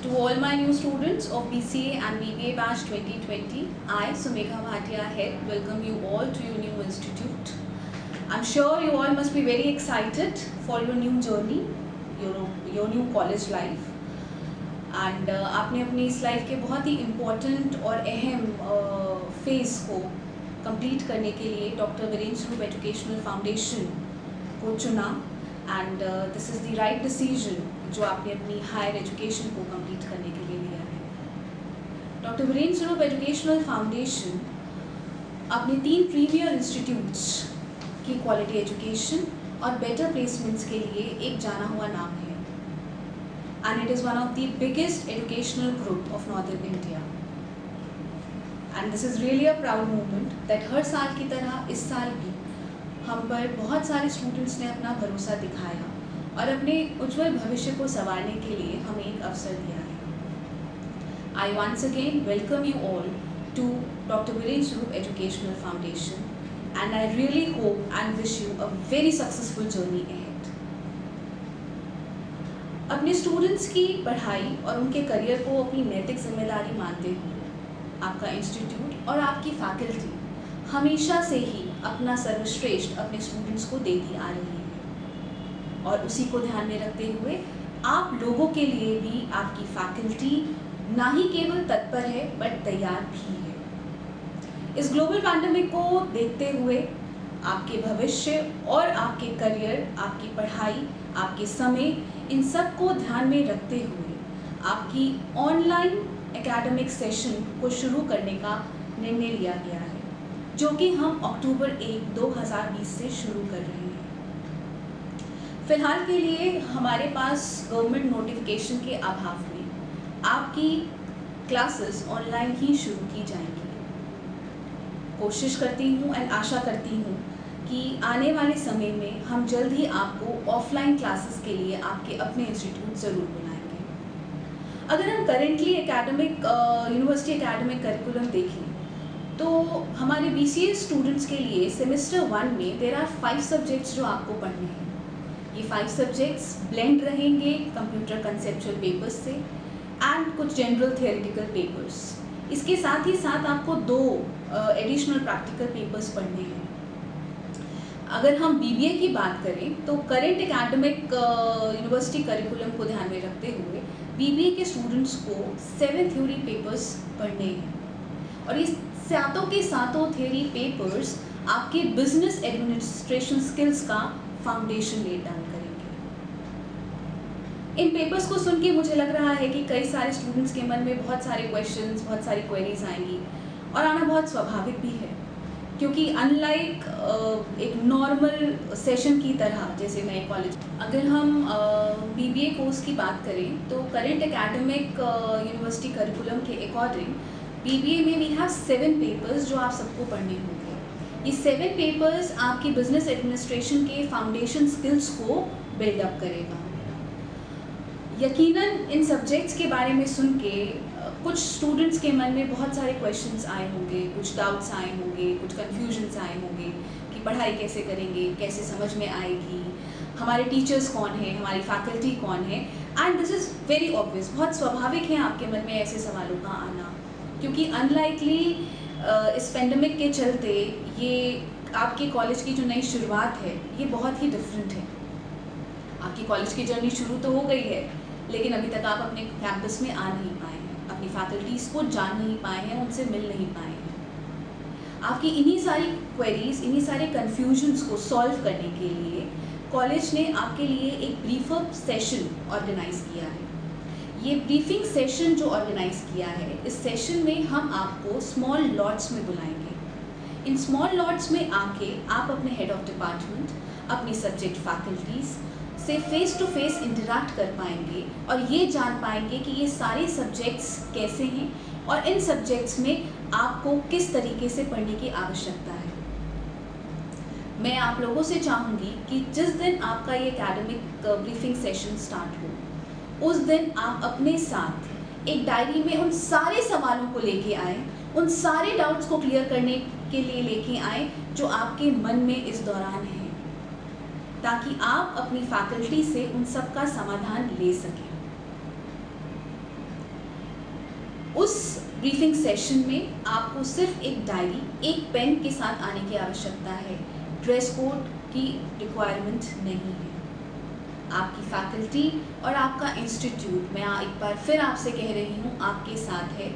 To all my new students of BCA and BBA batch 2020, I, Sumekha Bhatia, Head, welcome you all to your new institute. I'm sure you all must be very excited for your new journey, your new college life. And आपने अपनी इस life के बहुत ही important और अहम phase को complete करने के लिए डॉक्टर वीरेंद्र स्वरूप एजुकेशनल फाउंडेशन को चुना and this is the right decision जो आपने अपनी हायर एजुकेशन को कंप्लीट करने के लिए लिया है। डॉक्टर वीरेंद्र स्वरूप एजुकेशनल फाउंडेशन अपने 3 प्रीमियर इंस्टीट्यूट्स की क्वालिटी एजुकेशन और बेटर प्लेसमेंट्स के लिए एक जाना हुआ नाम है and it is one of the biggest educational group of northern India. And this is really a proud moment that हर साल की तरह इस साल भी हम पर बहुत सारे स्टूडेंट्स ने अपना भरोसा दिखाया और अपने उज्जवल भविष्य को संवारने के लिए हमें एक अवसर दिया है। I once again welcome you all to Dr. Virendra Swarup Educational Foundation and I really hope and wish you a very successful journey ahead. अपने स्टूडेंट्स की पढ़ाई और उनके करियर को अपनी नैतिक जिम्मेदारी मानते हुए आपका इंस्टीट्यूट और आपकी फैकल्टी हमेशा से ही अपना सर्वश्रेष्ठ अपने स्टूडेंट्स को देती आ रही है और उसी को ध्यान में रखते हुए आप लोगों के लिए भी आपकी फैकल्टी ना ही केवल तत्पर है बट तैयार भी है। इस ग्लोबल पैंडेमिक को देखते हुए आपके भविष्य और आपके करियर, आपकी पढ़ाई, आपके समय, इन सब को ध्यान में रखते हुए आपकी ऑनलाइन एकेडमिक सेशन को शुरू करने का निर्णय लिया गया है जो कि हम अक्टूबर 1, 2020 से शुरू कर रहे हैं। फिलहाल के लिए हमारे पास गवर्नमेंट नोटिफिकेशन के अभाव में आपकी क्लासेस ऑनलाइन ही शुरू की जाएंगी। कोशिश करती हूँ एंड आशा करती हूँ कि आने वाले समय में हम जल्द ही आपको ऑफलाइन क्लासेस के लिए आपके अपने इंस्टीट्यूट ज़रूर बुलाएंगे। अगर हम करेंटली यूनिवर्सिटी एकेडमिक करिकुलम देखें तो हमारे BCA स्टूडेंट्स के लिए सेमेस्टर 1 में देयर आर 5 सब्जेक्ट्स जो आपको पढ़ने हैं। ये 5 सब्जेक्ट्स ब्लेंड रहेंगे कंप्यूटर कंसेप्चुअल पेपर्स से एंड कुछ जनरल थियोरेटिकल पेपर्स। इसके साथ ही साथ आपको 2 एडिशनल प्रैक्टिकल पेपर्स पढ़ने हैं। अगर हम BBA की बात करें तो करेंट एकेडमिक यूनिवर्सिटी करिकुलम को ध्यान में रखते हुए BBA के स्टूडेंट्स को 7 थ्योरी पेपर्स पढ़ने हैं और इस सातों के सातों थ्योरी पेपर्स आपके बिजनेस एडमिनिस्ट्रेशन स्किल्स का फाउंडेशन ले डाउन करेंगे। इन पेपर्स को सुन के मुझे लग रहा है कि कई सारे स्टूडेंट्स के मन में बहुत सारे क्वेश्चंस, बहुत सारी क्वेरीज आएंगी और आना बहुत स्वाभाविक भी है क्योंकि अनलाइक एक नॉर्मल सेशन की तरह जैसे नए कॉलेज, अगर हम BBA कोर्स की बात करें तो करेंट एकेडमिक यूनिवर्सिटी करिकुलम के अकॉर्डिंग BBA में वी हैव 7 पेपर्स जो आप सबको पढ़ने होंगे। ये 7 पेपर्स आपकी बिजनेस एडमिनिस्ट्रेशन के फाउंडेशन स्किल्स को बिल्डअप करेगा। यकीनन इन सब्जेक्ट्स के बारे में सुन के कुछ स्टूडेंट्स के मन में बहुत सारे क्वेश्चंस आए होंगे, कुछ डाउट्स आए होंगे, कुछ कन्फ्यूजन्स आए होंगे कि पढ़ाई कैसे करेंगे, कैसे समझ में आएगी, हमारे टीचर्स कौन हैं, हमारी फैकल्टी कौन है। And this is very obvious, बहुत स्वाभाविक है आपके मन में ऐसे सवालों का आना क्योंकि अनलाइकली इस पेंडेमिक के चलते ये आपके कॉलेज की जो नई शुरुआत है ये बहुत ही डिफरेंट है। आपकी कॉलेज की जर्नी शुरू तो हो गई है लेकिन अभी तक आप अपने कैंपस में आ नहीं पाए हैं, अपनी फैकल्टीज़ को जान नहीं पाए हैं, उनसे मिल नहीं पाए हैं। आपकी इन्हीं सारी क्वेरीज, इन्हीं सारे कन्फ्यूजन्स को सॉल्व करने के लिए कॉलेज ने आपके लिए एक ब्रीफअप सेशन ऑर्गेनाइज किया है। ये ब्रीफिंग सेशन जो ऑर्गेनाइज किया है, इस सेशन में हम आपको स्मॉल लॉट्स में बुलाएंगे। इन स्मॉल लॉट्स में आके आप अपने हेड ऑफ डिपार्टमेंट, अपनी सब्जेक्ट फैकल्टीज़ से फेस टू फेस इंटरैक्ट कर पाएंगे और ये जान पाएंगे कि ये सारे सब्जेक्ट्स कैसे हैं और इन सब्जेक्ट्स में आपको किस तरीके से पढ़ने की आवश्यकता है। मैं आप लोगों से चाहूँगी कि जिस दिन आपका ये एकेडमिक ब्रीफिंग सेशन स्टार्ट हो उस दिन आप अपने साथ एक डायरी में उन सारे सवालों को लेके आए, उन सारे डाउट्स को क्लियर करने के लिए लेके आए जो आपके मन में इस दौरान हैं, ताकि आप अपनी फैकल्टी से उन सब का समाधान ले सकें। उस ब्रीफिंग सेशन में आपको सिर्फ एक डायरी, एक पेन के साथ आने की आवश्यकता है। ड्रेस कोड की रिक्वायरमेंट नहीं है। आपकी फैकल्टी और आपका इंस्टीट्यूट, मैं एक बार फिर आपसे कह रही हूँ, आपके साथ है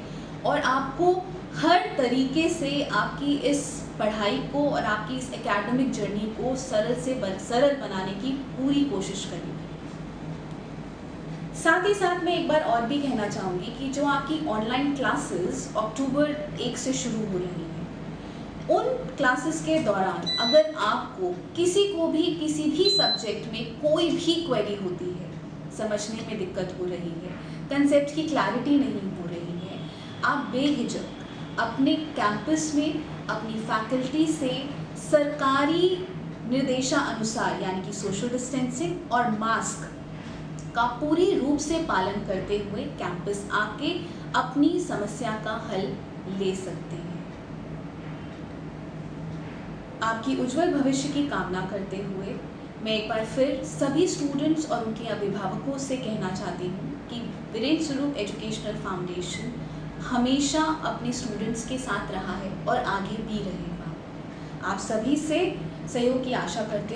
और आपको हर तरीके से आपकी इस पढ़ाई को और आपकी इस एकेडमिक जर्नी को सरल बनाने की पूरी कोशिश करेगी। साथ ही साथ मैं एक बार और भी कहना चाहूँगी कि जो आपकी ऑनलाइन क्लासेस अक्टूबर 1 से शुरू हो रही हैं, उन क्लासेस के दौरान अगर आपको किसी भी सब्जेक्ट में कोई भी क्वेरी होती है, समझने में दिक्कत हो रही है, कंसेप्ट की क्लैरिटी नहीं हो रही है, आप बेहिचक अपने कैंपस में अपनी फैकल्टी से सरकारी निर्देशानुसार यानी कि सोशल डिस्टेंसिंग और मास्क का पूरी रूप से पालन करते हुए कैंपस आके अपनी समस्या का हल ले सकते हैं। आपकी उज्जवल भविष्य की कामना करते हुए मैं एक बार फिर सभी स्टूडेंट्स और उनके अभिभावकों से कहना चाहती हूँ कि वीरेंद्र स्वरूप एजुकेशनल फाउंडेशन हमेशा अपने स्टूडेंट्स के साथ रहा है और आगे भी रहेगा। आप सभी से सहयोग की आशा करते